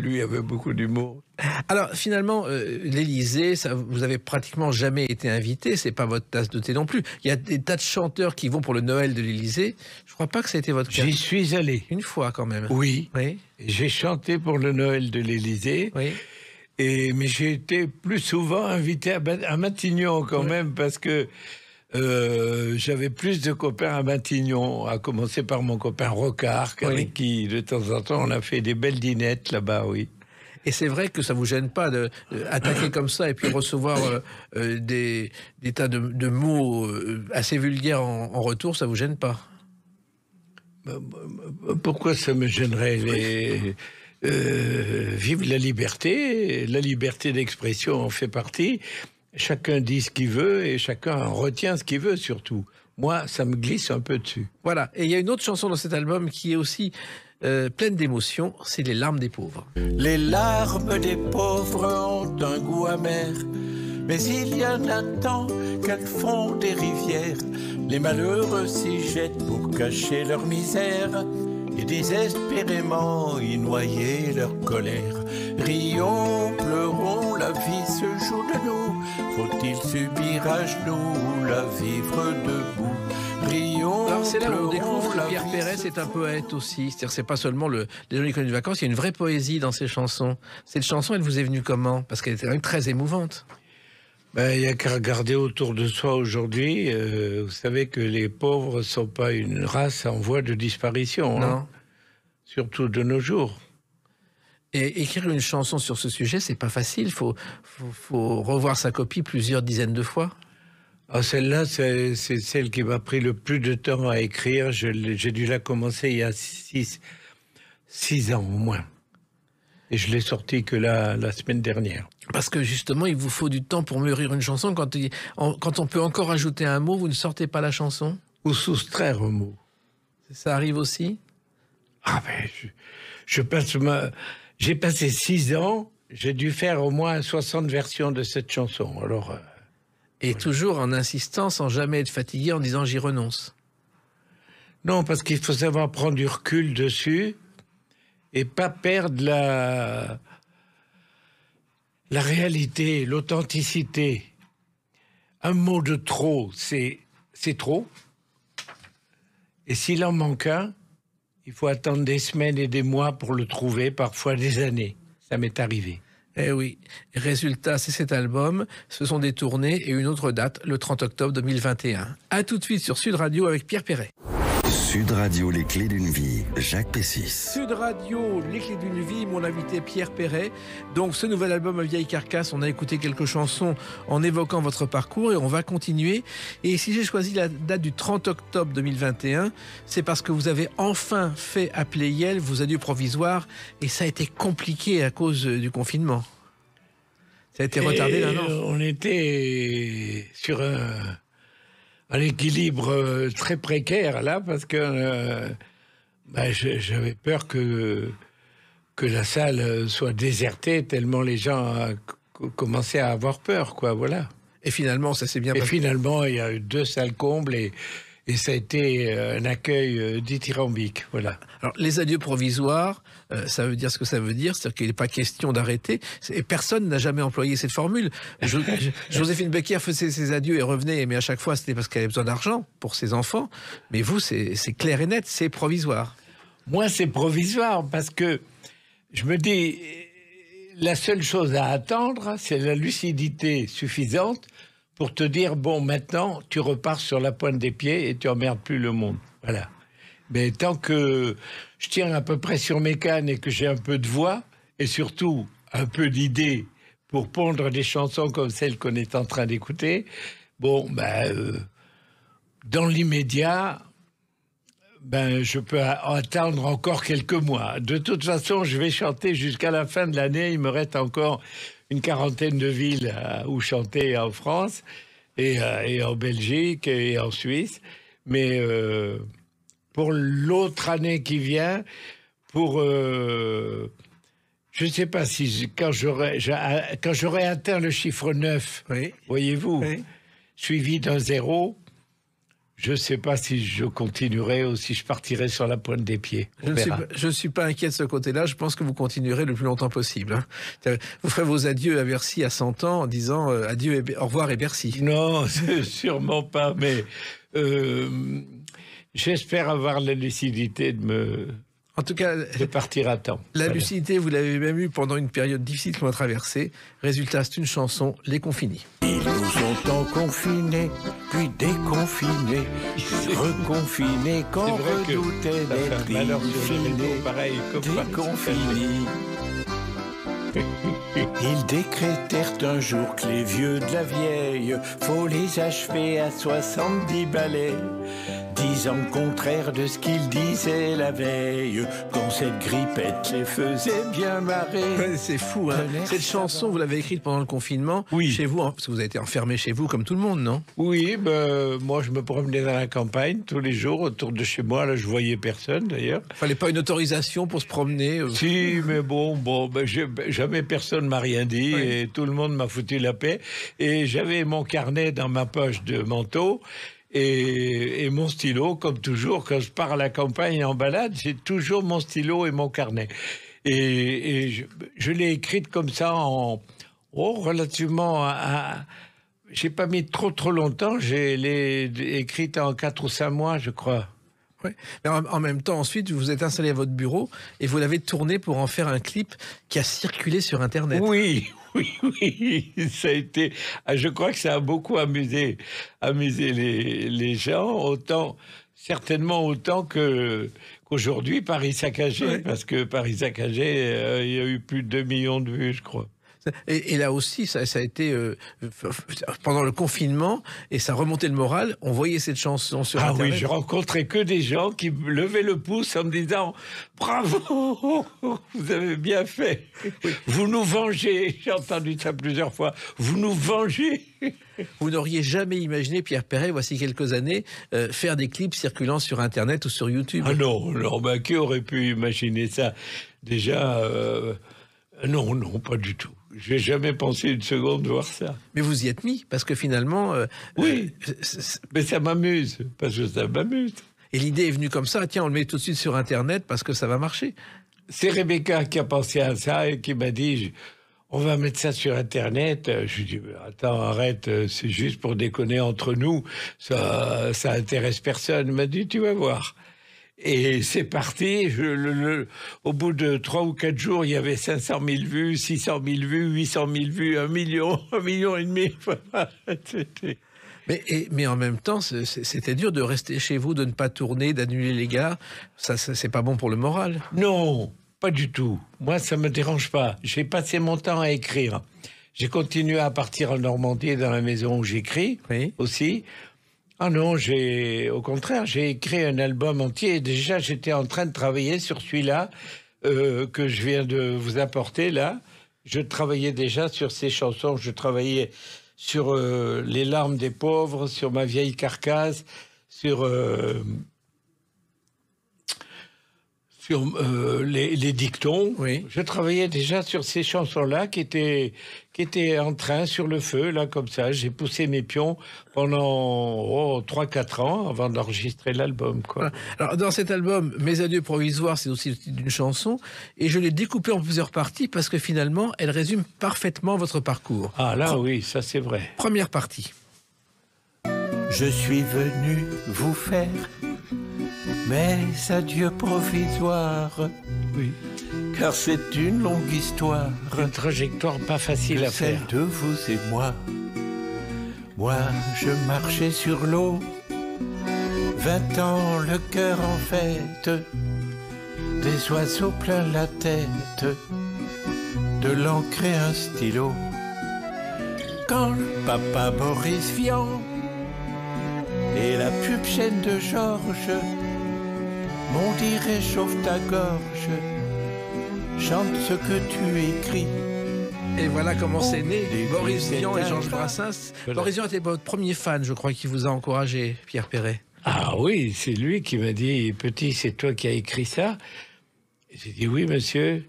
Lui avait beaucoup d'humour. Alors finalement, l'Élysée, vous avez pratiquement jamais été invité. C'est pas votre tasse de thé non plus. Il y a des tas de chanteurs qui vont pour le Noël de l'Élysée. Je crois pas que ça a été votre cas. J'y suis allé. Une fois quand même. Oui. Oui. J'ai chanté pour le Noël de l'Élysée. Oui. Mais j'ai été plus souvent invité à Matignon quand même parce que j'avais plus de copains à Matignon, à commencer par mon copain Rocard, avec qui de temps en temps on a fait des belles dînettes là-bas, oui. Et c'est vrai que ça vous gêne pas d'attaquer comme ça et puis recevoir des tas de mots assez vulgaires en retour, ça vous gêne pas? Pourquoi ça me gênerait? Vive la liberté d'expression en fait partie. Chacun dit ce qu'il veut et chacun retient ce qu'il veut surtout. Moi, ça me glisse un peu dessus. Voilà. Et il y a une autre chanson dans cet album qui est aussi pleine d'émotion, c'est Les larmes des pauvres. Les larmes des pauvres ont un goût amer, mais il y en a tant qu'elles font des rivières. Les malheureux s'y jettent pour cacher leur misère et désespérément y noyer leur colère. Rions, pleurons, la vie se joue de nous. Faut-il subir à genoux ou la vivre debout? Rions, Alors c'est là où on pleurons, découvre la que Pierre vie Perret se- est un poète aussi. C'est-à-dire c'est pas seulement les jolis colonies de vacances, il y a une vraie poésie dans ses chansons. Cette chanson, elle vous est venue comment? Parce qu'elle était quand même très émouvante. Il n'y a qu'à regarder autour de soi aujourd'hui. Vous savez que les pauvres ne sont pas une race en voie de disparition. Non. Hein, surtout de nos jours. Et écrire une chanson sur ce sujet, c'est pas facile. Faut revoir sa copie plusieurs dizaines de fois. Celle-là, c'est celle qui m'a pris le plus de temps à écrire. J'ai dû la commencer il y a 6 ans au moins. Et je l'ai sortie que la semaine dernière. Parce que justement, il vous faut du temps pour mûrir une chanson. Quand on peut encore ajouter un mot, vous ne sortez pas la chanson? Ou soustraire un mot. Ça arrive aussi? J'ai passé 6 ans, j'ai dû faire au moins 60 versions de cette chanson. Alors, Et toujours en insistant, sans jamais être fatigué, en disant « j'y renonce ». non, parce qu'il faut savoir prendre du recul dessus et pas perdre la réalité, l'authenticité. Un mot de trop, c'est trop. Et s'il en manque un, il faut attendre des semaines et des mois pour le trouver, parfois des années. Ça m'est arrivé. Eh oui. Résultat, c'est cet album. Ce sont des tournées et une autre date, le 30 octobre 2021. À tout de suite sur Sud Radio avec Pierre Perret. Sud Radio, les clés d'une vie, Jacques Pessis. Sud Radio, les clés d'une vie, mon invité Pierre Perret. Donc ce nouvel album Vieille Carcasse, on a écouté quelques chansons en évoquant votre parcours et on va continuer. Et si j'ai choisi la date du 30 octobre 2021, c'est parce que vous avez enfin fait appeler Yel, vos adieux provisoires, et ça a été compliqué à cause du confinement. Ça a été retardé d'un an. On était sur un équilibre très précaire là, parce que j'avais peur que la salle soit désertée tellement les gens commençaient à avoir peur, quoi, voilà. Et finalement, ça s'est bien passé. Et finalement, il y a eu 2 salles combles et ça a été un accueil dithyrambique, voilà. Alors, les adieux provisoires, ça veut dire ce que ça veut dire, c'est-à-dire qu'il n'est pas question d'arrêter. Et personne n'a jamais employé cette formule. Joséphine Baker faisait ses adieux et revenait, mais à chaque fois, c'était parce qu'elle avait besoin d'argent pour ses enfants. Mais vous, c'est clair et net, c'est provisoire. Moi, c'est provisoire parce que je me dis, la seule chose à attendre, c'est la lucidité suffisante pour te dire, bon, maintenant, tu repars sur la pointe des pieds et tu emmerdes plus le monde. Voilà. Mais tant que je tiens à peu près sur mes cannes et que j'ai un peu de voix, et surtout un peu d'idées pour pondre des chansons comme celles qu'on est en train d'écouter, bon, dans l'immédiat, je peux attendre encore quelques mois. De toute façon, je vais chanter jusqu'à la fin de l'année. Il me reste encore une quarantaine de villes où chanter en France et en Belgique et en Suisse. Mais pour l'autre année qui vient, je ne sais pas si quand j'aurai atteint le chiffre 9, oui. Voyez-vous, oui. Suivi d'un 0, je ne sais pas si je continuerai ou si je partirai sur la pointe des pieds. Je ne suis pas inquiet de ce côté-là. Je pense que vous continuerez le plus longtemps possible. Hein. Vous ferez vos adieux à Bercy à 100 ans en disant adieu et au revoir et Bercy. Non, sûrement pas. Mais j'espère avoir la lucidité en tout cas, de partir à temps. La lucidité, vous l'avez même eue pendant une période difficile qu'on a traversée. Résultat, c'est une chanson, Les Confinés. Ils nous ont tant confinés, puis déconfinés, reconfinés, quand redoutait d'être déconfinés. Ils décrétèrent un jour que les vieux de la vieille, faut les achever à 70 balais, disant le contraire de ce qu'ils disaient la veille, quand cette grippette les faisait bien marrer. C'est fou, hein. Cette chanson, vous l'avez écrite pendant le confinement, oui. Chez vous, hein, parce que vous avez été enfermé chez vous comme tout le monde, non? Oui, moi je me promenais dans la campagne tous les jours autour de chez moi, là je voyais personne d'ailleurs. Fallait pas une autorisation pour se promener? Si, mais jamais personne m'a rien dit, oui. Et tout le monde m'a foutu la paix. Et j'avais mon carnet dans ma poche de manteau et mon stylo, comme toujours, quand je pars à la campagne en balade, j'ai toujours mon stylo et mon carnet. Et je l'ai écrite comme ça relativement j'ai pas mis trop longtemps, je l'ai écrite en 4 ou 5 mois, je crois. Oui. Mais en même temps, ensuite, vous êtes installé à votre bureau et vous l'avez tourné pour en faire un clip qui a circulé sur Internet. Oui, ça a été. Je crois que ça a beaucoup amusé les gens, certainement autant qu'aujourd'hui Paris saccagé, oui. Parce que Paris saccagé, il y a eu plus de 2 millions de vues, je crois. Et là aussi, ça a été pendant le confinement, et ça remontait le moral. On voyait cette chanson sur Internet. Oui, je rencontrais que des gens qui levaient le pouce en me disant « Bravo, vous avez bien fait, vous nous vengez ». J'ai entendu ça plusieurs fois, « Vous nous vengez ». Vous n'auriez jamais imaginé, Pierre Perret, voici quelques années, faire des clips circulant sur Internet ou sur YouTube? Ah non, qui aurait pu imaginer ça? Déjà, non, pas du tout. J'ai jamais pensé une seconde voir ça. Mais vous y êtes mis, parce que finalement... oui, mais ça m'amuse, parce que ça m'amuse. Et l'idée est venue comme ça, tiens, on le met tout de suite sur Internet parce que ça va marcher. C'est Rebecca qui a pensé à ça et qui m'a dit, on va mettre ça sur Internet. Je lui ai dit, attends, arrête, c'est juste pour déconner entre nous, ça intéresse personne. Elle m'a dit, tu vas voir. Et c'est parti, au bout de 3 ou 4 jours, il y avait 500 000 vues, 600 000 vues, 800 000 vues, 1 million et demi. Mais en même temps, c'était dur de rester chez vous, de ne pas tourner, d'annuler les gares. Ça, c'est pas bon pour le moral. Non, pas du tout. Moi, ça me dérange pas. J'ai passé mon temps à écrire. J'ai continué à partir en Normandie, dans la maison où j'écris aussi. Ah non, au contraire, j'ai écrit un album entier. Déjà, j'étais en train de travailler sur celui-là que je viens de vous apporter là. Je travaillais déjà sur ces chansons. Je travaillais sur Les larmes des pauvres, sur Ma vieille carcasse, sur les dictons. Oui. Je travaillais déjà sur ces chansons-là qui étaient en train sur le feu, là, comme ça. J'ai poussé mes pions pendant 3-4 ans avant d'enregistrer l'album, quoi. Voilà. Alors, dans cet album, Mes adieux provisoires, c'est aussi le titre d'une chanson. Et je l'ai découpé en plusieurs parties parce que finalement, elle résume parfaitement votre parcours. Ah là, oui, ça c'est vrai. Première partie. Je suis venu vous faire mes adieux provisoires, Oui. car c'est une longue histoire, Une trajectoire pas facile que à celle faire. de vous et moi. Moi, je marchais sur l'eau, 20 ans le cœur en fête, des oiseaux plein la tête, de l'encre et un stylo. Quand le papa Boris Vian et la pub chaîne de Georges m'ont dit réchauffe ta gorge, chante ce que tu écris. Et voilà comment c'est né des Boris bruits Vian et Georges éteints. Brassens. Voilà. Boris Vian était votre premier fan, je crois, qui vous a encouragé, Pierre Perret. Ah oui, c'est lui qui m'a dit, petit, c'est toi qui as écrit ça? J'ai dit oui, monsieur.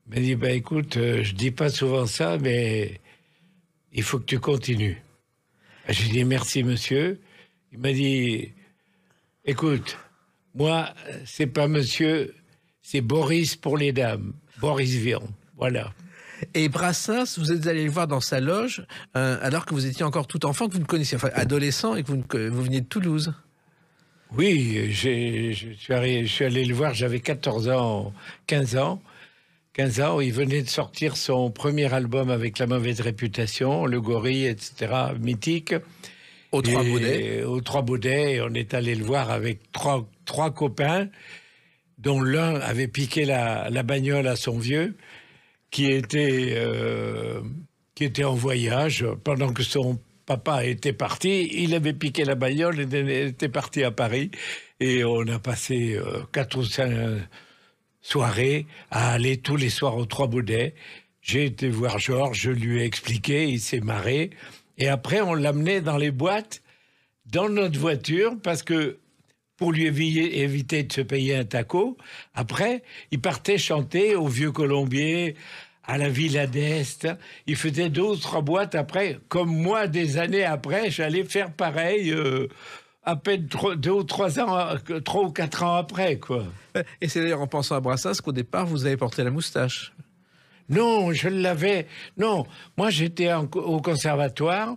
Il m'a dit, bah écoute, je dis pas souvent ça, mais il faut que tu continues. J'ai dit merci, monsieur. Il m'a dit, écoute, moi, c'est pas monsieur, c'est Boris pour les dames. Boris Vian, voilà. Et Brassens, vous êtes allé le voir dans sa loge, alors que vous étiez encore tout enfant, que vous ne connaissiez, enfin adolescent, et que vous veniez de Toulouse. Oui, je suis allé le voir, j'avais 14 ans, 15 ans. 15 ans, il venait de sortir son premier album avec La mauvaise réputation, Le Gorille, etc., mythique. Aux Trois Baudets. Aux Trois Baudets, et on est allé le voir avec trois copains, dont l'un avait piqué la bagnole à son vieux, qui était en voyage pendant que son papa était parti. Il avait piqué la bagnole et était parti à Paris. Et on a passé 4 ou 5 soirées à aller tous les soirs aux Trois Baudets. J'ai été voir Georges, je lui ai expliqué, il s'est marré. Et après, on l'amenait dans les boîtes, dans notre voiture, parce que pour lui éviter de se payer un taco, après, il partait chanter au Vieux Colombier, à la Villa d'Est. Il faisait 2 ou 3 boîtes après. Comme moi, des années après, j'allais faire pareil, à peine 2 ou 3 ans, 3 ou 4 ans après, quoi. Et c'est d'ailleurs en pensant à Brassens qu'au départ, vous avez porté la moustache. Non, je l'avais. Non, moi j'étais au conservatoire.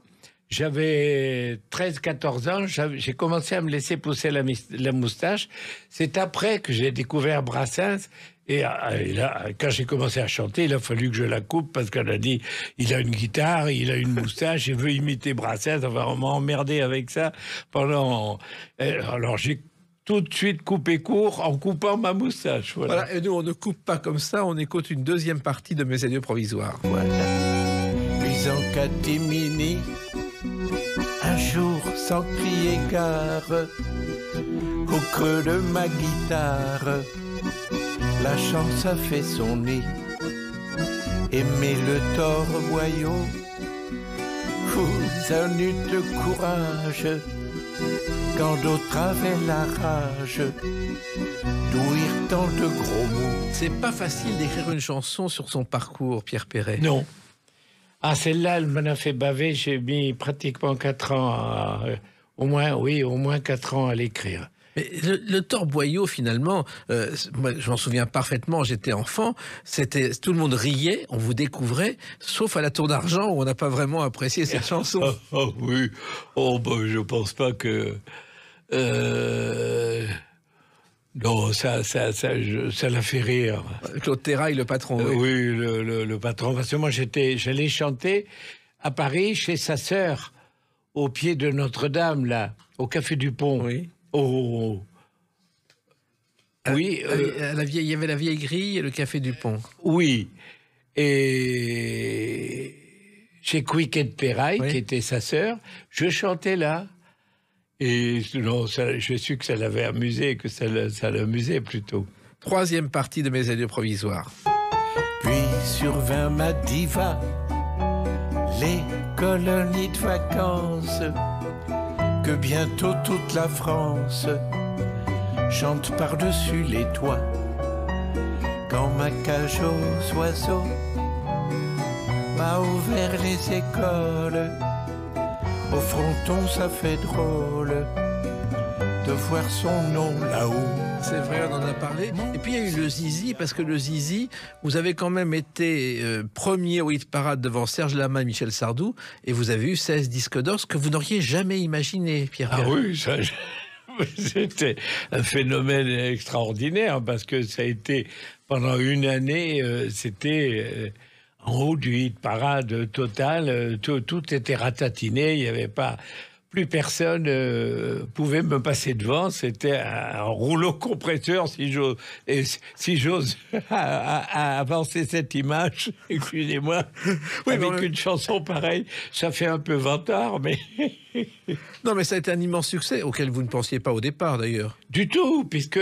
J'avais 13-14 ans. J'ai commencé à me laisser pousser la moustache. C'est après que j'ai découvert Brassens. Et là, quand j'ai commencé à chanter, il a fallu que je la coupe parce qu'elle a dit il a une guitare, il a une moustache, il veut imiter Brassens. Enfin, on m'a emmerdé avec ça pendant. Alors j'ai tout de suite coupé court en coupant ma moustache. Voilà. Voilà, et nous, on ne coupe pas comme ça, on écoute une deuxième partie de Mes adieux provisoires. Voilà. Puis en catimini, un jour sans crier gare, au creux de ma guitare, la chance a fait son nid. Aimez le tort boyau, vous en eûtes de courage, quand d'autres avaient la rage d'ouïr tant de gros mots. C'est pas facile d'écrire une chanson sur son parcours, Pierre Perret. Non. Ah, celle-là, elle m'en a fait baver. J'ai mis pratiquement 4 ans, au moins 4 ans à l'écrire. Mais le torboyau, finalement, moi, je m'en souviens parfaitement, j'étais enfant, tout le monde riait, on vous découvrait, sauf à la Tour d'Argent où on n'a pas vraiment apprécié cette chanson. Oh oui. Oh, ben, je pense pas que. Non, ça l'a fait rire. Claude Terrail, le patron. Oui. Oui, le patron. Parce que moi, j'allais chanter à Paris chez sa sœur, au pied de Notre-Dame, là, au Café du Pont. Oui. Oui, Il y avait la vieille grille et le Café du Pont. oui. Et chez Quiquet de Péraille, Oui. qui était sa sœur, je chantais là. Et non, je suis que ça l'avait amusé, que ça l'amusait plutôt. Troisième partie de mes adieux provisoires. Puis survint ma diva, les colonies de vacances, que bientôt toute la France chante par-dessus les toits. Quand ma cage aux oiseaux m'a ouvert les écoles, au fronton ça fait drôle de voir son nom là-haut. C'est vrai, on en a parlé. Et puis il y a eu le Zizi, parce que le Zizi, vous avez quand même été premier au hit parade devant Serge Lama et Michel Sardou, et vous avez eu 16 disques d'or, ce que vous n'auriez jamais imaginé, Pierre. Ah oui, ça, c'était un phénomène extraordinaire, parce que ça a été, pendant une année, c'était en haut du hit parade total, tout était ratatiné, il n'y avait pas... Plus personne pouvait me passer devant. C'était un rouleau compresseur, si j'ose avancer cette image. Excusez-moi. Oui, avec mais une chanson pareille, ça fait un peu vantard, mais Non, mais ça a été un immense succès, auquel vous ne pensiez pas au départ, d'ailleurs. du tout, puisque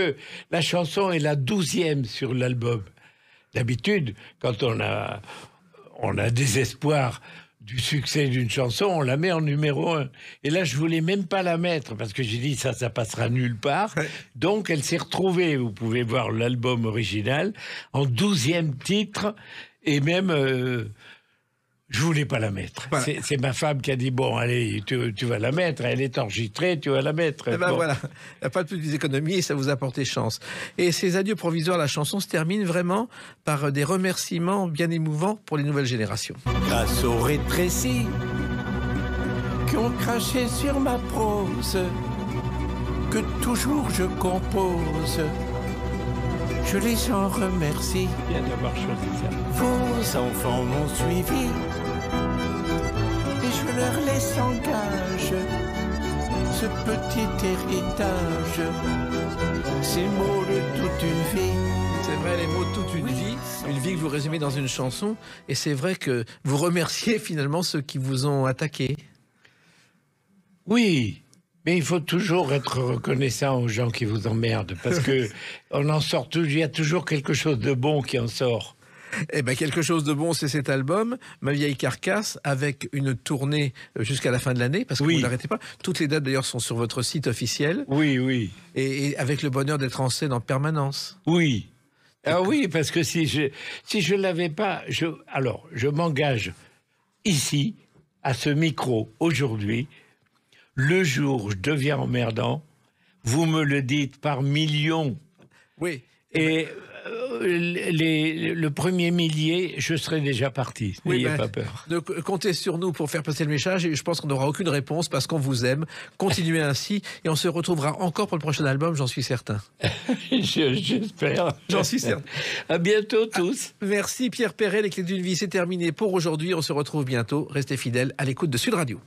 la chanson est la 12e sur l'album. D'habitude, quand on a des espoirs du succès d'une chanson, on la met en numéro 1. Et là, je voulais même pas la mettre, parce que j'ai dit, ça passera nulle part. Donc, elle s'est retrouvée, vous pouvez voir l'album original, en 12e titre, et même, je voulais pas la mettre. Voilà. C'est ma femme qui a dit, bon, allez, tu vas la mettre, elle est enregistrée, tu vas la mettre. Eh ben Bon. voilà, il n'y a pas de plus d'économie et ça vous a porté chance. Et ces adieux provisoires, la chanson se termine vraiment par des remerciements bien émouvants pour les nouvelles générations. Grâce aux rétrécis qui ont craché sur ma prose, que toujours je compose, je les en remercie. Bien d'avoir choisi ça. Vos enfants m'ont suivi et je leur laisse en gage ce petit héritage, ces mots de toute une vie. C'est vrai, les mots de toute une vie que vous résumez dans une chanson. Et c'est vrai que vous remerciez finalement ceux qui vous ont attaqué. Oui, mais il faut toujours être reconnaissant aux gens qui vous emmerdent, parce que il y a toujours quelque chose de bon qui en sort. Eh ben quelque chose de bon, c'est cet album, Ma vieille carcasse, avec une tournée jusqu'à la fin de l'année, parce que Oui. vous n'arrêtez pas. Toutes les dates d'ailleurs sont sur votre site officiel, Oui, oui, et avec le bonheur d'être en scène en permanence. oui. Ah oui, parce que si je l'avais pas, je m'engage ici, à ce micro, aujourd'hui, le jour où je deviens emmerdant, vous me le dites par millions. Oui. Et le premier millier, je serai déjà parti. N'ayez ben, pas peur. comptez sur nous pour faire passer le message, et je pense qu'on n'aura aucune réponse parce qu'on vous aime. Continuez ainsi et on se retrouvera encore pour le prochain album, j'en suis certain. J'espère. J'en suis certain. À bientôt tous. Merci Pierre Perret, les clés d'une vie, c'est terminé pour aujourd'hui. On se retrouve bientôt. Restez fidèles à l'écoute de Sud Radio.